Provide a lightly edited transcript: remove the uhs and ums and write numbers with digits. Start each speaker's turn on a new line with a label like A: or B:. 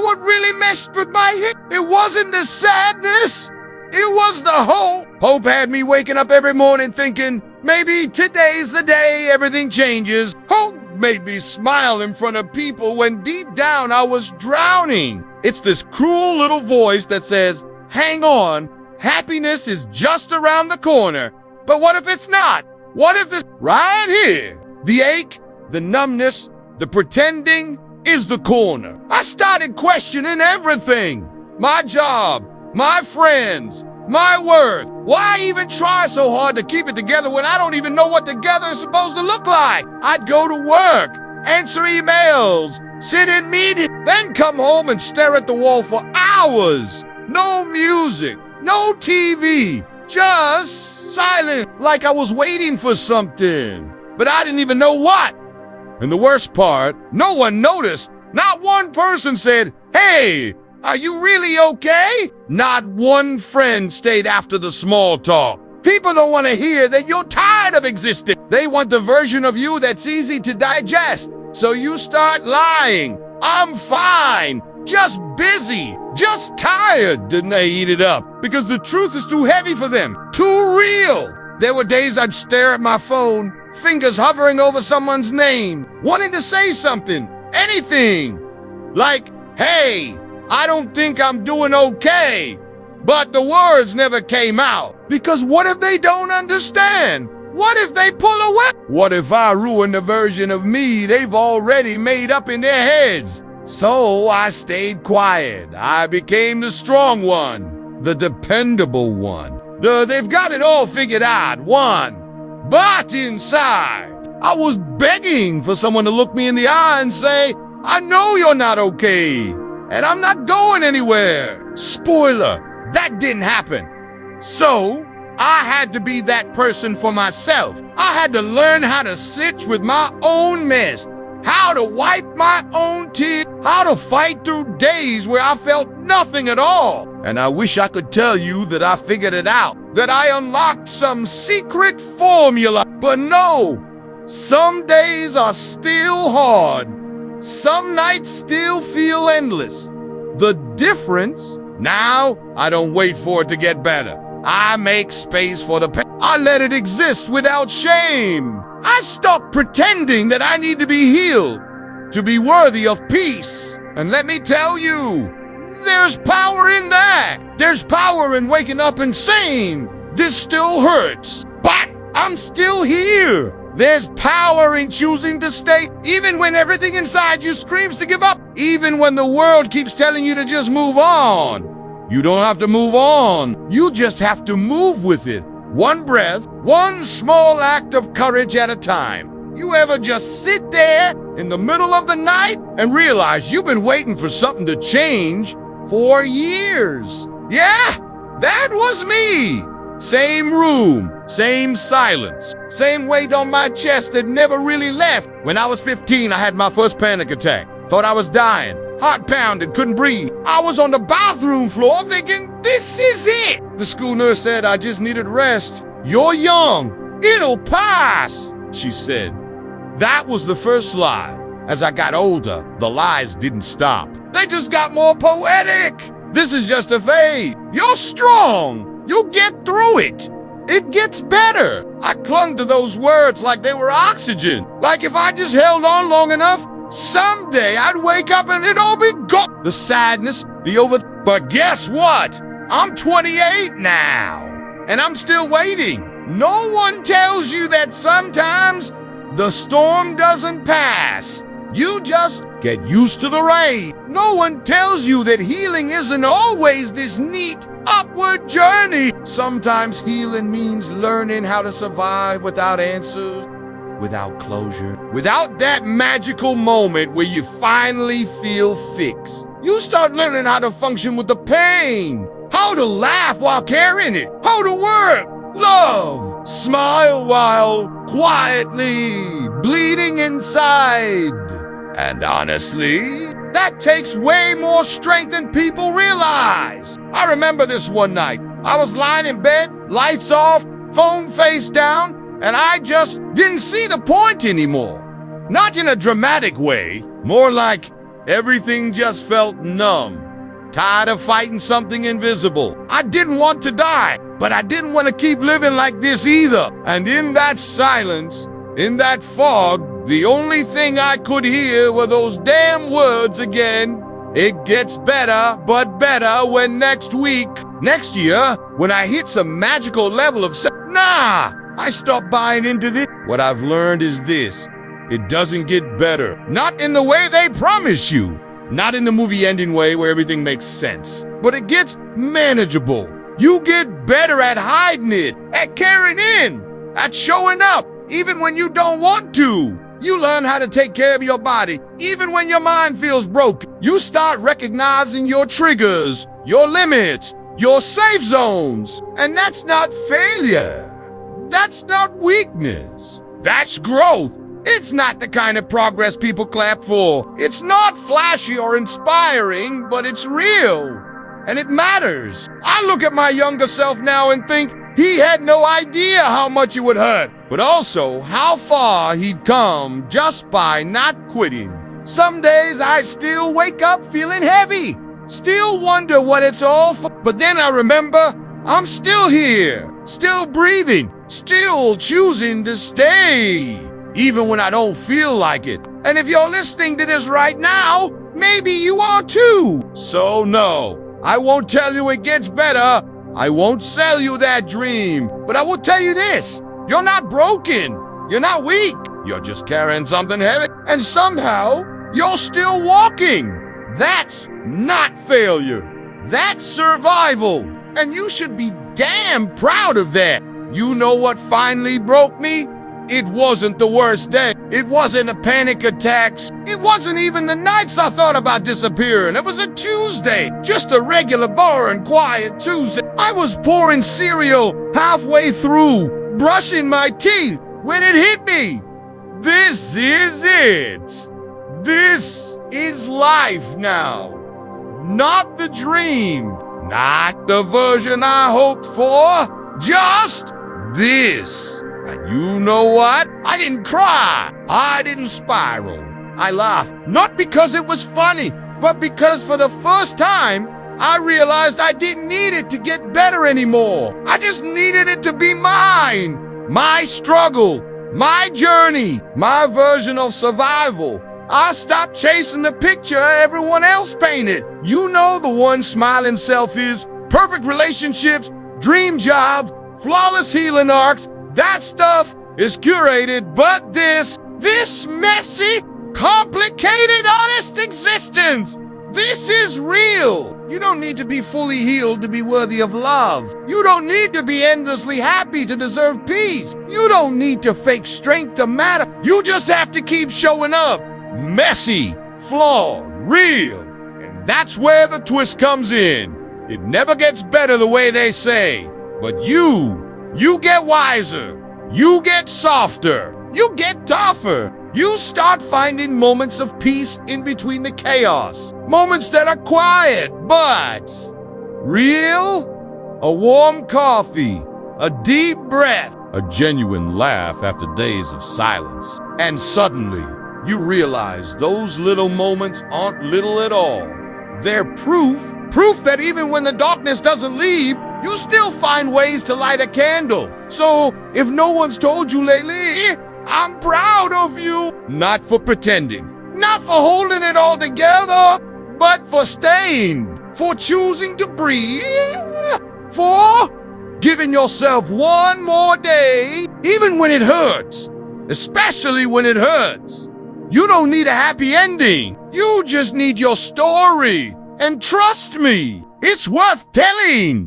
A: what really messed with my head? It wasn't the sadness. It was the hope. Hope had me waking up every morning thinking, maybe today's the day everything changes. Hope made me smile in front of people when deep down I was drowning. It's this cruel little voice that says, hang on, happiness is just around the corner. But what if it's not? What if it's right here? The ache, the numbness, the pretending is the corner. I started questioning everything. My job, my friends, my worth. Why even try so hard to keep it together when I don't even know what together is supposed to look like? I'd go to work, answer emails, sit in meetings, then come home and stare at the wall for hours. No music, no TV, just silent, like I was waiting for something. But I didn't even know what. And the worst part, no one noticed. Not one person said, hey, are you really okay? Not one friend stayed after the small talk. People don't want to hear that you're tired of existing. They want the version of you that's easy to digest. So you start lying. I'm fine, just busy, just tired. Didn't they eat it up? Because the truth is too heavy for them, too real. There were days I'd stare at my phone, fingers hovering over someone's name, wanting to say something, anything. Like, hey, I don't think I'm doing okay. But the words never came out. Because what if they don't understand? What if they pull away? What if I ruin the version of me they've already made up in their heads? So I stayed quiet. I became the strong one, the dependable one. They've got it all figured out one. But inside, I was begging for someone to look me in the eye and say, I know you're not okay. And I'm not going anywhere. Spoiler, that didn't happen. So, I had to be that person for myself. I had to learn how to sit with my own mess, how to wipe my own tears, how to fight through days where I felt nothing at all. And I wish I could tell you that I figured it out, that I unlocked some secret formula. But no, some days are still hard. Some nights still feel endless. The difference, now I don't wait for it to get better. I make space for the pain. I let it exist without shame. I stop pretending that I need to be healed, to be worthy of peace. And let me tell you, there's power in that. There's power in waking up and saying, this still hurts, but I'm still here. There's power in choosing to stay, even when everything inside you screams to give up, even when the world keeps telling you to just move on. You don't have to move on. You just have to move with it. One breath, one small act of courage at a time. You ever just sit there in the middle of the night and realize you've been waiting for something to change for years? Yeah, that was me. Same room, same silence, same weight on my chest that never really left. When I was 15, I had my first panic attack. Thought I was dying, heart pounded, couldn't breathe. I was on the bathroom floor thinking, this is it. The school nurse said I just needed rest. You're young, it'll pass, she said. That was the first lie. As I got older, the lies didn't stop. They just got more poetic. This is just a phase. You're strong. You'll get through it. It gets better. I clung to those words like they were oxygen. Like if I just held on long enough, someday I'd wake up and it'd all be gone. The sadness, But guess what? I'm 28 now, and I'm still waiting. No one tells you that sometimes the storm doesn't pass. You just get used to the rain. No one tells you that healing isn't always this neat upward journey. Sometimes healing means learning how to survive without answers, without closure, without that magical moment where you finally feel fixed. You start learning how to function with the pain, how to laugh while carrying it, how to work, love, smile while quietly bleeding inside. And honestly, that takes way more strength than people realize. I remember this one night. I was lying in bed, lights off, phone face down, and I just didn't see the point anymore. Not in a dramatic way, more like Everything just felt numb. Tired of fighting something invisible. I didn't want to die, but I didn't want to keep living like this either. And in that silence, in that fog, the only thing I could hear were those damn words again. It gets better, but better when next year, when I hit some magical level of nah, I stopped buying into this. What I've learned is this. It doesn't get better. Not in the way they promise you. Not in the movie ending way where everything makes sense. But it gets manageable. You get better at hiding it, at carrying in, at showing up, even when you don't want to. You learn how to take care of your body, even when your mind feels broken. You start recognizing your triggers, your limits, your safe zones. And that's not failure. That's not weakness. That's growth. It's not the kind of progress people clap for. It's not flashy or inspiring, but it's real. And it matters. I look at my younger self now and think he had no idea how much it would hurt, but also how far he'd come just by not quitting. Some days I still wake up feeling heavy, still wonder what it's all for. But then I remember I'm still here, still breathing, still choosing to stay. Even when I don't feel like it. And if you're listening to this right now, maybe you are too. So no, I won't tell you it gets better. I won't sell you that dream. But I will tell you this. You're not broken. You're not weak. You're just carrying something heavy. And somehow, you're still walking. That's not failure. That's survival. And you should be damn proud of that. You know what finally broke me? It wasn't the worst day. It wasn't a panic attack. It wasn't even the nights I thought about disappearing. It was a Tuesday, just a regular boring, quiet Tuesday. I was pouring cereal halfway through, brushing my teeth when it hit me. This is it. This is life now. Not the dream, not the version I hoped for, just this. And you know what? I didn't cry. I didn't spiral. I laughed, not because it was funny, but because for the first time, I realized I didn't need it to get better anymore. I just needed it to be mine. My struggle, my journey, my version of survival. I stopped chasing the picture everyone else painted. You know the one smiling selfies, perfect relationships, dream jobs, flawless healing arcs. That stuff is curated, but this messy, complicated, honest existence, this is real. You don't need to be fully healed to be worthy of love. You don't need to be endlessly happy to deserve peace. You don't need to fake strength to matter. You just have to keep showing up. Messy, flawed, real. And that's where the twist comes in. It never gets better the way they say, but you get wiser, you get softer, you get tougher. You start finding moments of peace in between the chaos. Moments that are quiet, but real. A warm coffee, a deep breath, a genuine laugh after days of silence. And suddenly, you realize those little moments aren't little at all. They're proof that even when the darkness doesn't leave, you still find ways to light a candle. So, if no one's told you lately, I'm proud of you. Not for pretending, not for holding it all together, but for staying, for choosing to breathe, for giving yourself one more day, even when it hurts, especially when it hurts. You don't need a happy ending. You just need your story. And trust me, it's worth telling.